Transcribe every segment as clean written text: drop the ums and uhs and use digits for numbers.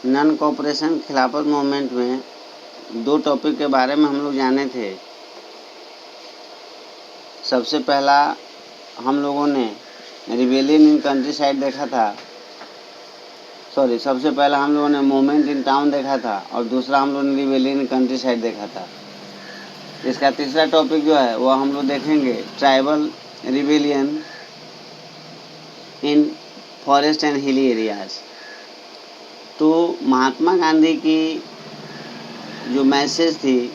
Non cooperation खिलाफत movement में दो टॉपिक के बारे में हम लोग जाने थे। सबसे पहला हम लोगों ने रिबेलियन इन कंट्री साइड देखा था, सबसे पहला हम लोगों ने मूवमेंट इन टाउन देखा था और दूसरा हम लोगों ने रिबेलियन इन कंट्री साइड देखा था। इसका तीसरा टॉपिक जो है वह हम लोग देखेंगे tribal rebellion in forest and hilly areas. तो महात्मा गांधी की जो मैसेज थी,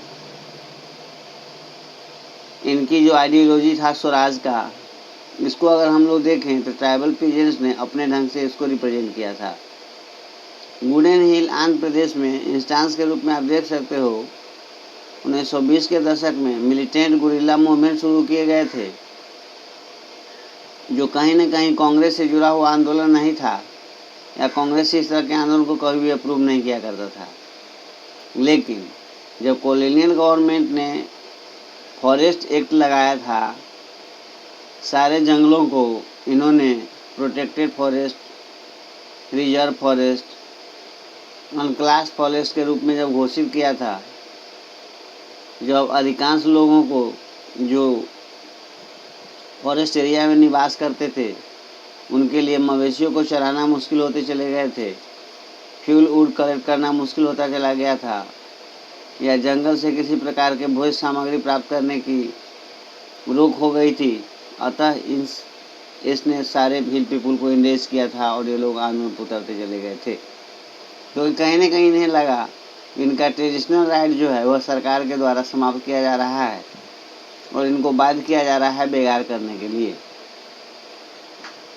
इनकी जो आइडियोलॉजी था स्वराज का, इसको अगर हम लोग देखें तो ट्राइबल पीजेंट्स ने अपने ढंग से इसको रिप्रेजेंट किया था। गुडेन हिल आंध्र प्रदेश में इंस्टांस के रूप में आप देख सकते हो 1920 के दशक में मिलिटेंट गुरिल्ला मूवमेंट शुरू किए गए थे, जो कहीं न कहीं कांग्रेस से जुड़ा हुआ आंदोलन नहीं था या कांग्रेस इस तरह के आंदोलन को कभी भी अप्रूव नहीं किया करता था। लेकिन जब कॉलोनियल गवर्नमेंट ने फॉरेस्ट एक्ट लगाया था, सारे जंगलों को इन्होंने protected forest, reserve forest, unclassed forest के रूप में जब घोषित किया था, जब अधिकांश लोगों को जो फॉरेस्ट एरिया में निवास करते थे उनके लिए मवेशियों को चराना मुश्किल होते चले गए थे, फ्यूल वुड कलेक्ट करना मुश्किल होता चला गया था, या जंगल से किसी प्रकार के भोज्य सामग्री प्राप्त करने की रोक हो गई थी। अतः इसने सारे हिल पीपुल को इंगेज किया था और ये लोग आंदोलन में उतरते चले गए थे। तो कहीं न कहीं इन्हें लगा इनका ट्रेडिशनल राइट जो है वह सरकार के द्वारा समाप्त किया जा रहा है और इनको बाध्य किया जा रहा है बेगार करने के लिए।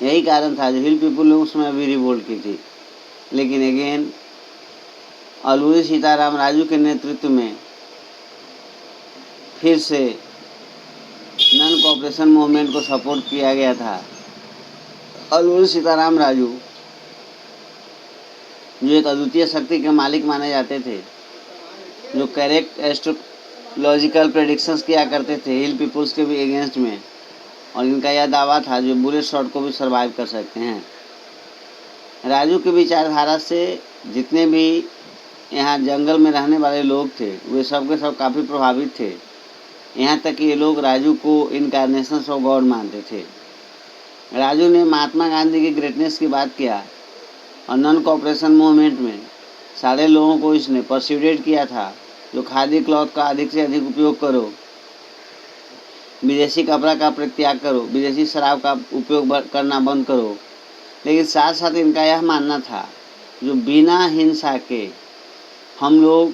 यही कारण था जो हिल पीपुल ने उस समय भी रिवोल्ट की थी। लेकिन अगेन अल्लूरी सीताराम राजू के नेतृत्व में फिर से नॉन कोऑपरेशन मूवमेंट को सपोर्ट किया गया था। अल्लूरी सीताराम राजू जो एक अद्वितीय शक्ति के मालिक माने जाते थे, जो करेक्ट एस्ट्रोलॉजिकल प्रेडिक्शंस किया करते थे हिल पीपुल्स के भी अगेंस्ट में, और इनका यह दावा था जो बुलेट शॉट को भी सर्वाइव कर सकते हैं। राजू की विचारधारा से जितने भी यहाँ जंगल में रहने वाले लोग थे वे सब के सब काफ़ी प्रभावित थे। यहाँ तक कि ये लोग राजू को इनकार्नेशन ऑफ गॉड मानते थे। राजू ने महात्मा गांधी की ग्रेटनेस की बात किया और नॉन कोऑपरेशन मूवमेंट में सारे लोगों को इसने परस्यूडेड किया था जो खादी क्लॉथ का अधिक से अधिक उपयोग करो, विदेशी कपड़ा का परित्याग करो, विदेशी शराब का उपयोग करना बंद करो। लेकिन साथ साथ इनका यह मानना था जो बिना हिंसा के हम लोग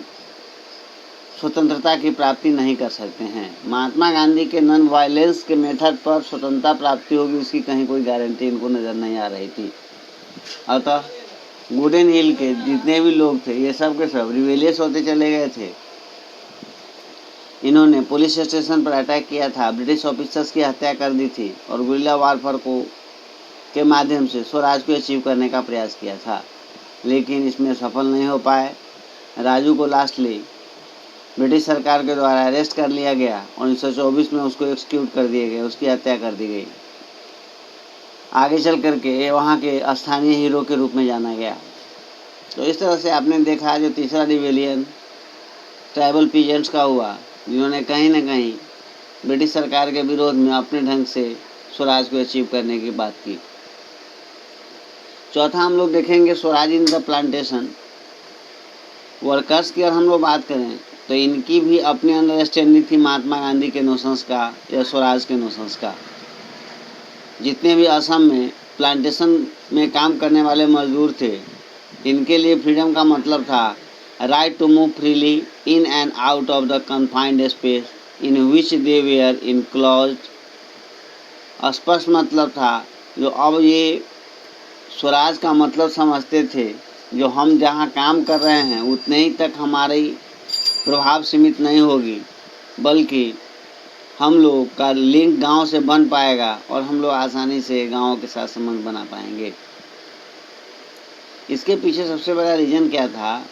स्वतंत्रता की प्राप्ति नहीं कर सकते हैं। महात्मा गांधी के नॉन वायलेंस के मेथड पर स्वतंत्रता प्राप्ति होगी, इसकी कहीं कोई गारंटी इनको नज़र नहीं आ रही थी। अतः गुडेन हिल के जितने भी लोग थे ये सब के सब रिवेलियस होते चले गए थे। इन्होंने पुलिस स्टेशन पर अटैक किया था, ब्रिटिश ऑफिसर्स की हत्या कर दी थी और गुरिल्ला वारफेयर के माध्यम से स्वराज को अचीव करने का प्रयास किया था। लेकिन इसमें सफल नहीं हो पाए। राजू को लास्टली ब्रिटिश सरकार के द्वारा अरेस्ट कर लिया गया और 1924 में उसको एक्सक्यूट कर दिए गए, उसकी हत्या कर दी गई। आगे चल करके वहाँ के स्थानीय हीरो के रूप में जाना गया। तो इस तरह से आपने देखा जो तीसरा रिवेलियन ट्राइबल पीजेंट्स का हुआ, जिन्होंने कहीं न कहीं ब्रिटिश सरकार के विरोध में अपने ढंग से स्वराज को अचीव करने की बात की। चौथा हम लोग देखेंगे Swaraj in the plantation workers की। अगर हम लोग बात करें तो इनकी भी अपनी अंडरस्टैंडिंग थी महात्मा गांधी के नोशंस का या स्वराज के नोशंस का। जितने भी असम में प्लांटेशन में काम करने वाले मजदूर थे, इनके लिए फ्रीडम का मतलब था right to move freely in and out of the confined space in which they were enclosed. स्पष्ट मतलब था जो अब ये स्वराज का मतलब समझते थे, जो हम जहाँ काम कर रहे हैं उतने ही तक हमारी प्रभाव सीमित नहीं होगी, बल्कि हम लोग का लिंक गांव से बन पाएगा और हम लोग आसानी से गांव के साथ संबंध बना पाएंगे। इसके पीछे सबसे बड़ा रीज़न क्या था,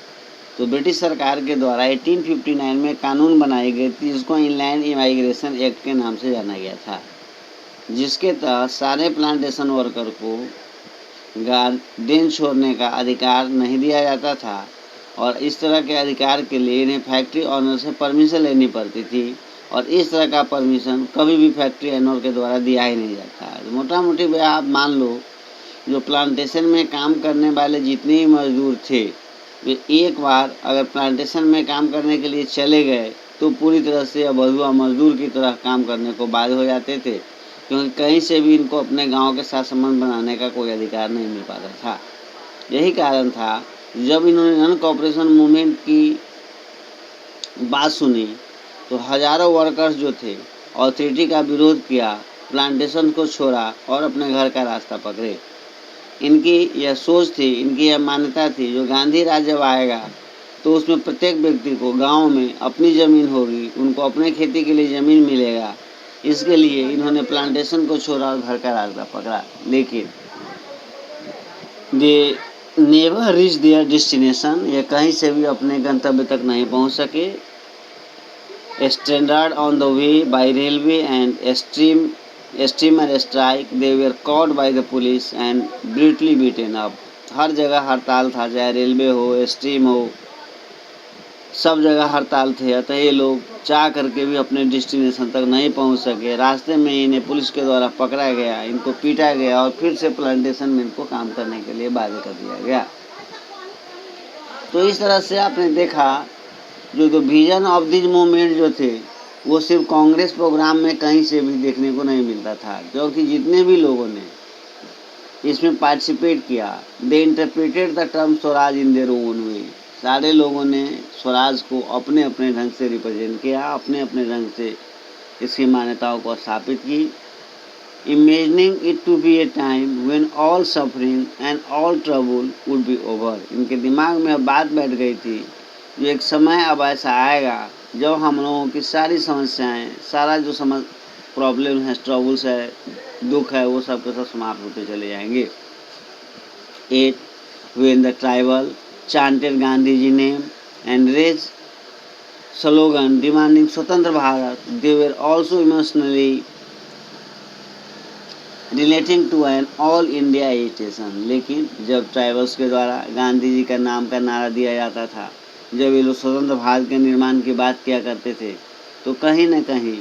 तो ब्रिटिश सरकार के द्वारा 1859 में कानून बनाई गई थी जिसको इनलैंड इमाइग्रेशन एक्ट के नाम से जाना गया था, जिसके तहत सारे प्लांटेशन वर्कर को गार्डन छोड़ने का अधिकार नहीं दिया जाता था और इस तरह के अधिकार के लिए इन्हें फैक्ट्री ऑनर से परमिशन लेनी पड़ती थी और इस तरह का परमिशन कभी भी फैक्ट्री ऑनर के द्वारा दिया ही नहीं जाता। तो मोटा मोटी भाई आप मान लो जो प्लांटेशन में काम करने वाले जितने भी मजदूर थे वे एक बार अगर प्लांटेशन में काम करने के लिए चले गए तो पूरी तरह से बंधुआ मजदूर की तरह काम करने को बाध्य हो जाते थे, क्योंकि कहीं से भी इनको अपने गांव के साथ संबंध बनाने का कोई अधिकार नहीं मिल पाता था। यही कारण था जब इन्होंने नॉन कोऑपरेशन मूवमेंट की बात सुनी तो हजारों वर्कर्स जो थे अथॉरिटी का विरोध किया, प्लांटेशन को छोड़ा और अपने घर का रास्ता पकड़े। इनकी यह सोच थी, इनकी यह मान्यता थी, जो गांधी राज जब आएगा तो उसमें प्रत्येक व्यक्ति को गांव में अपनी ज़मीन होगी, उनको अपने खेती के लिए ज़मीन मिलेगा। इसके लिए इन्होंने प्लांटेशन को छोड़ा और घर का रास्ता पकड़ा, लेकिन they never reach there destination, ये कहीं से भी अपने गंतव्य तक नहीं पहुंच सके। Stranded on the way by railway and steamer strike, they were caught by the police and brutally beaten up. हर जगह हड़ताल था, चाहे रेलवे हो, स्टीम हो, सब जगह हड़ताल थे। अतः ये लोग चाह करके भी अपने डेस्टिनेशन तक नहीं पहुंच सके। रास्ते में इन्हें पुलिस के द्वारा पकड़ा गया, इनको पीटा गया और फिर से प्लांटेशन में इनको काम करने के लिए बाध्य कर दिया गया। तो इस तरह से आपने देखा जो विजन ऑफ दिस मूवमेंट जो थे वो सिर्फ कांग्रेस प्रोग्राम में कहीं से भी देखने को नहीं मिलता था, क्योंकि जितने भी लोगों ने इसमें पार्टिसिपेट किया they interpreted the term swaraj in their own way. सारे लोगों ने स्वराज को अपने अपने ढंग से रिप्रेजेंट किया, अपने अपने ढंग से इसकी मान्यताओं को स्थापित की। Imagining it to be a time when all suffering and all trouble would be over. इनके दिमाग में अब बात बैठ गई थी जो एक समय अब ऐसा आएगा जब हम लोगों की सारी समस्याएं, सारा जो प्रॉब्लम है, ट्रबल्स है, दुख है, वो सब के सब समाप्त होते चले जाएंगे। 8 when the tribal chanted Gandhi ji name and raised slogan demanding स्वतंत्र Bharat, they were also emotionally relating to an all India agitation। लेकिन जब ट्राइबल्स के द्वारा गांधी जी का नाम का नारा दिया जाता था, जब ये लोग स्वतंत्र भारत के निर्माण की बात किया करते थे, तो कहीं न कहीं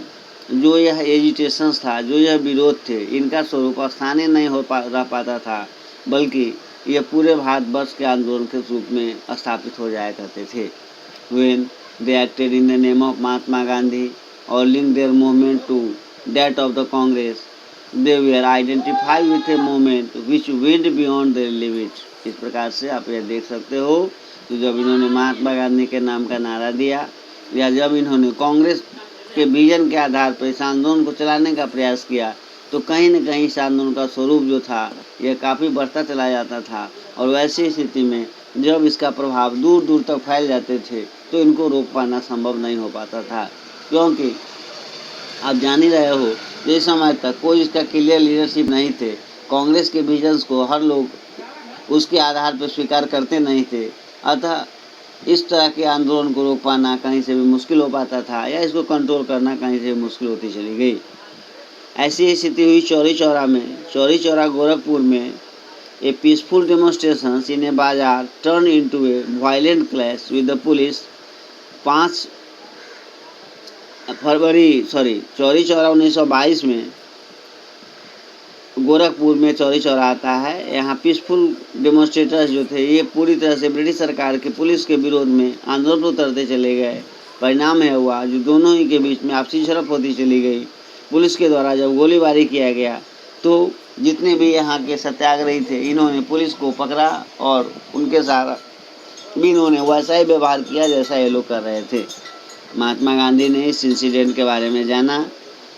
जो यह एजिटेशंस था, जो यह विरोध थे, इनका स्वरूप स्थानीय नहीं रह पाता था, बल्कि यह पूरे भारतवर्ष के आंदोलन के रूप में स्थापित हो जाया करते थे। When they acted in the name of Mahatma Gandhi or linked their movement to that of the Congress, they were identified with a movement which went beyond their limits। इस प्रकार से आप यह देख सकते हो कि जब इन्होंने महात्मा गांधी के नाम का नारा दिया या जब इन्होंने कांग्रेस के विजन के आधार पर इस आंदोलन को चलाने का प्रयास किया, तो कहीं न कहीं इस आंदोलन का स्वरूप जो था यह काफ़ी बढ़ता चला जाता था। और वैसी स्थिति में जब इसका प्रभाव दूर दूर तक फैल जाते थे तो इनको रोक पाना संभव नहीं हो पाता था, क्योंकि आप जान ही रहे हो जिस समय तक कोई इसका क्लियर लीडरशिप नहीं थे, कांग्रेस के विजन्स को हर लोग उसके आधार पर स्वीकार करते नहीं थे। अतः इस तरह के आंदोलन को रोक पाना कहीं से भी मुश्किल हो पाता था या इसको कंट्रोल करना कहीं से भी मुश्किल होती चली गई। ऐसी स्थिति हुई चौरी चौरा में। चौरी चौरा गोरखपुर में ए पीसफुल डेमोन्स्ट्रेशन इन ए बाजार turn into A violent clash with the police. 5 फरवरी चौरी चौरा 1922 में गोरखपुर में चौरी चौरा आता है। यहाँ पीसफुल डेमोन्स्ट्रेटर्स जो थे ये पूरी तरह से ब्रिटिश सरकार के पुलिस के विरोध में आंदोलन पर उतरते चले गए। परिणाम यह हुआ जो दोनों ही के बीच में आपसी झड़प होती चली गई। पुलिस के द्वारा जब गोलीबारी किया गया तो जितने भी यहाँ के सत्याग्रही थे इन्होंने पुलिस को पकड़ा और उनके साथ भी इन्होंने वैसा ही व्यवहार किया जैसा ये लोग कर रहे थे। महात्मा गांधी ने इस इंसिडेंट के बारे में जाना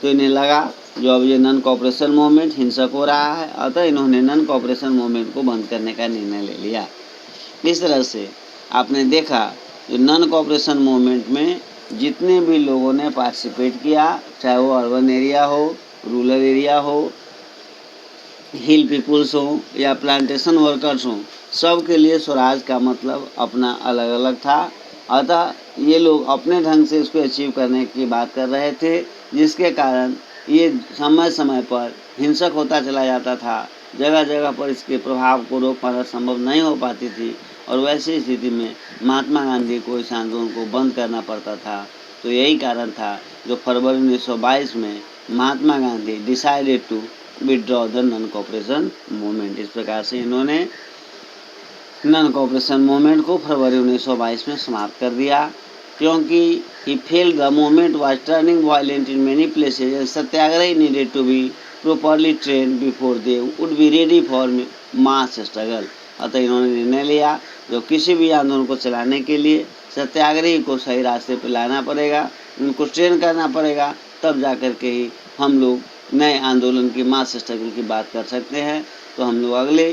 तो इन्हें लगा जो अब ये नॉन कोऑपरेशन मूवमेंट हिंसक हो रहा है, अतः इन्होंने नॉन कोऑपरेशन मूवमेंट को बंद करने का निर्णय ले लिया। इस तरह से आपने देखा जो नॉन कोऑपरेशन मूवमेंट में जितने भी लोगों ने पार्टिसिपेट किया, चाहे वो अर्बन एरिया हो, रूरल एरिया हो, हिल पीपुल्स हो या प्लांटेशन वर्कर्स हों, सब के लिए स्वराज का मतलब अपना अलग अलग था। अतः ये लोग अपने ढंग से इसको अचीव करने की बात कर रहे थे, जिसके कारण ये समय समय पर हिंसक होता चला जाता था। जगह जगह पर इसके प्रभाव को रोक पाना संभव नहीं हो पाती थी और वैसी स्थिति में महात्मा गांधी को इस आंदोलन को बंद करना पड़ता था। तो यही कारण था जो फरवरी 1922 में Mahatma Gandhi decided to withdraw the non cooperation movement. इस प्रकार से इन्होंने नॉन कोऑपरेशन मूवमेंट को फरवरी 1922 में समाप्त कर दिया, क्योंकि he felt the movement was turning violent in many places. Satyagrahi needed to be properly trained before they would be ready for mass struggle। अतः इन्होंने निर्णय लिया जो किसी भी आंदोलन को चलाने के लिए सत्याग्रही को सही रास्ते पर लाना पड़ेगा, उनको ट्रेन करना पड़ेगा, तब जाकर के ही हम लोग नए आंदोलन की मास स्ट्रगल की बात कर सकते हैं। तो हम लोग अगले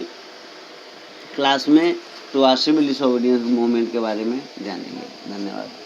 क्लास में टू सिविल डिसोबीडियंस मूवमेंट के बारे में जानेंगे। धन्यवाद।